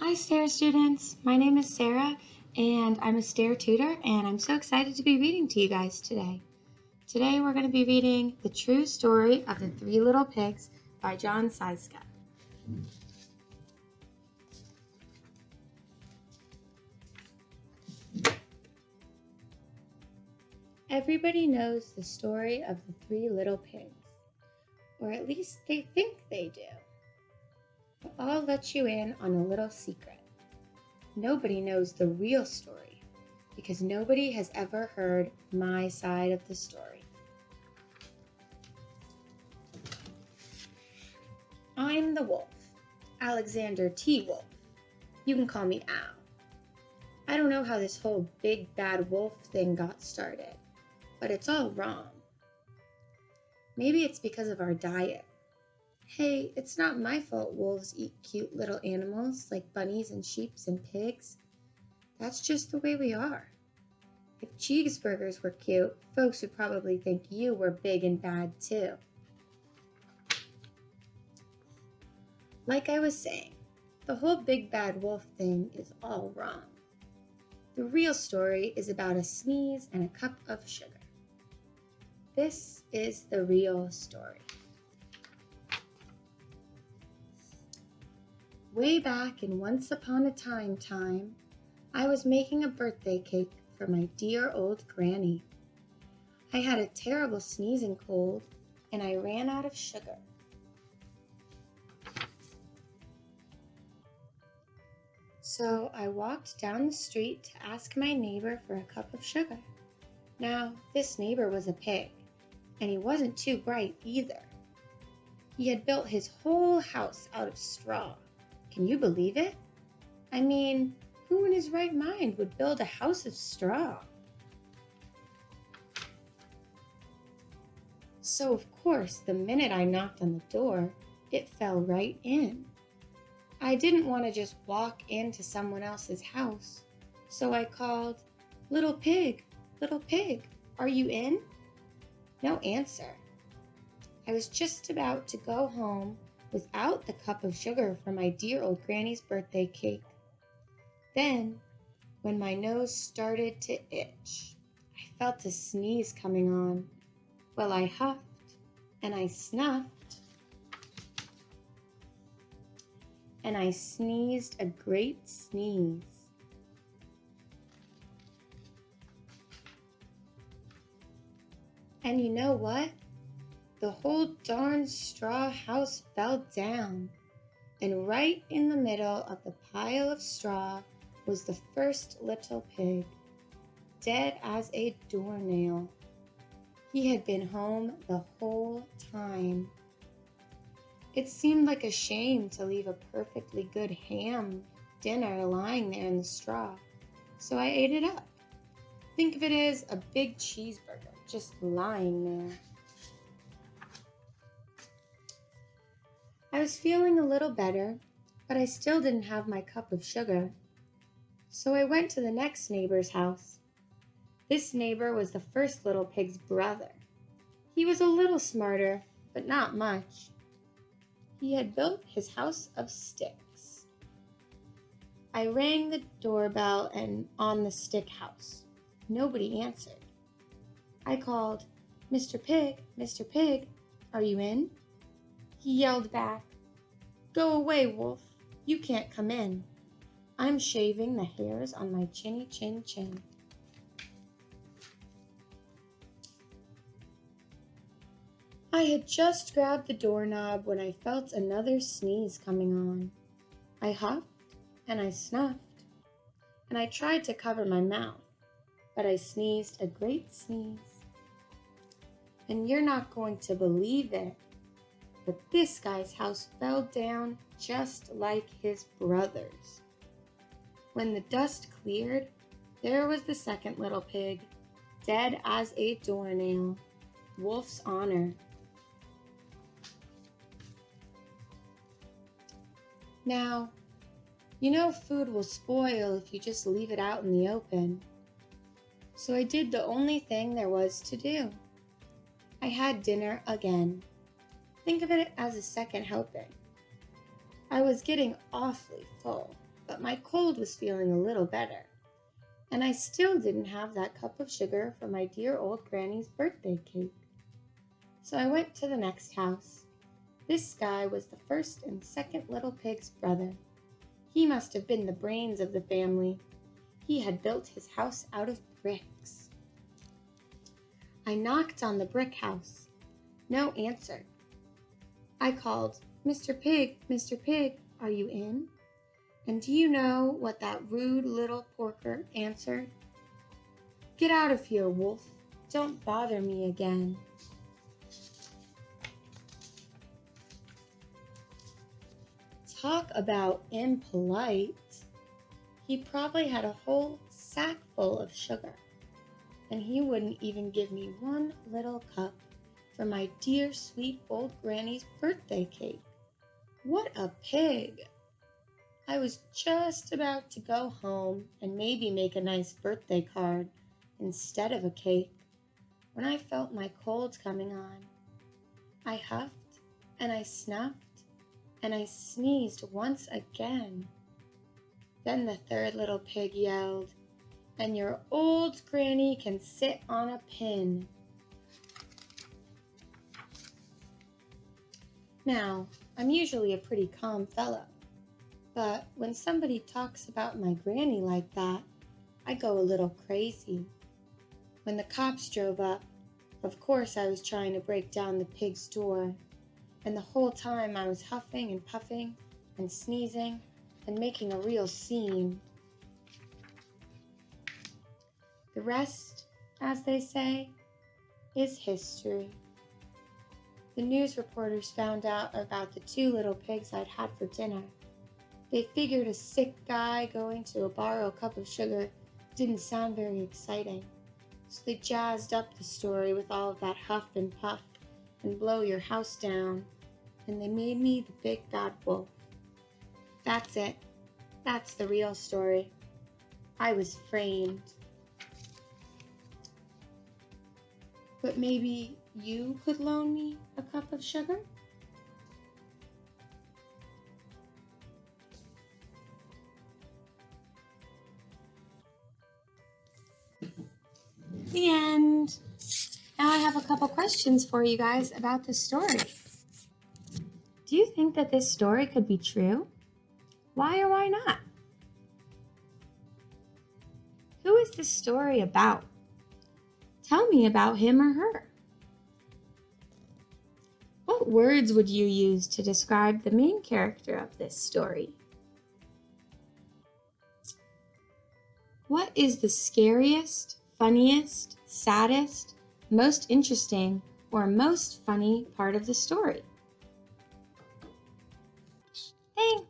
Hi, STAIR students. My name is Sarah, and I'm a STAIR tutor, and I'm so excited to be reading to you guys today. Today, we're going to be reading The True Story of the Three Little Pigs by Scieszka. Everybody knows the story of the three little pigs, or at least they think they do. But I'll let you in on a little secret. Nobody knows the real story because nobody has ever heard my side of the story. I'm the wolf, Alexander T. Wolf. You can call me Al. I don't know how this whole big bad wolf thing got started, but it's all wrong. Maybe it's because of our diet. Hey, it's not my fault wolves eat cute little animals like bunnies and sheep and pigs. That's just the way we are. If cheeseburgers were cute, folks would probably think you were big and bad too. Like I was saying, the whole big bad wolf thing is all wrong. The real story is about a sneeze and a cup of sugar. This is the real story. Way back in Once Upon a Time, I was making a birthday cake for my dear old granny. I had a terrible sneezing cold, and I ran out of sugar. So I walked down the street to ask my neighbor for a cup of sugar. Now, this neighbor was a pig, and he wasn't too bright either. He had built his whole house out of straw. Can you believe it? I mean, who in his right mind would build a house of straw? So, of course, the minute I knocked on the door, it fell right in. I didn't want to just walk into someone else's house, so I called, little pig, are you in?" No answer. I was just about to go home without the cup of sugar for my dear old granny's birthday cake. Then, when my nose started to itch, I felt a sneeze coming on. Well, I huffed and I snuffed, and I sneezed a great sneeze. And you know what? The whole darn straw house fell down, and right in the middle of the pile of straw was the first little pig, dead as a doornail. He had been home the whole time. It seemed like a shame to leave a perfectly good ham dinner lying there in the straw, so I ate it up. Think of it as a big cheeseburger just lying there. I was feeling a little better, but I still didn't have my cup of sugar. So I went to the next neighbor's house. This neighbor was the first little pig's brother. He was a little smarter, but not much. He had built his house of sticks. I rang the doorbell and on the stick house. Nobody answered. I called, Mr. Pig, are you in?" He yelled back, "Go away, wolf. You can't come in. I'm shaving the hairs on my chinny chin chin." I had just grabbed the doorknob when I felt another sneeze coming on. I huffed and I snuffed, and I tried to cover my mouth, but I sneezed a great sneeze. And you're not going to believe it, but this guy's house fell down just like his brother's. When the dust cleared, there was the second little pig, dead as a doornail, Wolf's honor. Now, you know food will spoil if you just leave it out in the open. So I did the only thing there was to do. I had dinner again. Think of it as a second helping. I was getting awfully full, but my cold was feeling a little better, and I still didn't have that cup of sugar for my dear old Granny's birthday cake. So I went to the next house. This guy was the first and second little pig's brother. He must have been the brains of the family. He had built his house out of bricks. I knocked on the brick house. No answer. I called, Mr. Pig, are you in? And do you know what that rude little porker answered? Get out of here, wolf. Don't bother me again. Talk about impolite. He probably had a whole sack full of sugar, and he wouldn't even give me one little cup for my dear sweet old Granny's birthday cake. What a pig! I was just about to go home and maybe make a nice birthday card instead of a cake when I felt my cold coming on. I huffed and I snuffed and I sneezed once again. Then the third little pig yelled, and your old Granny can sit on a pin. Now, I'm usually a pretty calm fellow, but when somebody talks about my Granny like that, I go a little crazy. When the cops drove up, of course I was trying to break down the pig's door, and the whole time I was huffing and puffing and sneezing and making a real scene. The rest, as they say, is history. The news reporters found out about the 2 little pigs I'd had for dinner. They figured a sick guy going to borrow a cup of sugar didn't sound very exciting, so they jazzed up the story with all of that huff and puff and blow your house down, and they made me the big bad wolf. That's it. That's the real story. I was framed. But maybe you could loan me a cup of sugar? The end. Now I have a couple questions for you guys about this story. Do you think that this story could be true? Why or why not? Who is this story about? Tell me about him or her. What words would you use to describe the main character of this story? What is the scariest, funniest, saddest, most interesting, or most funny part of the story? Thanks!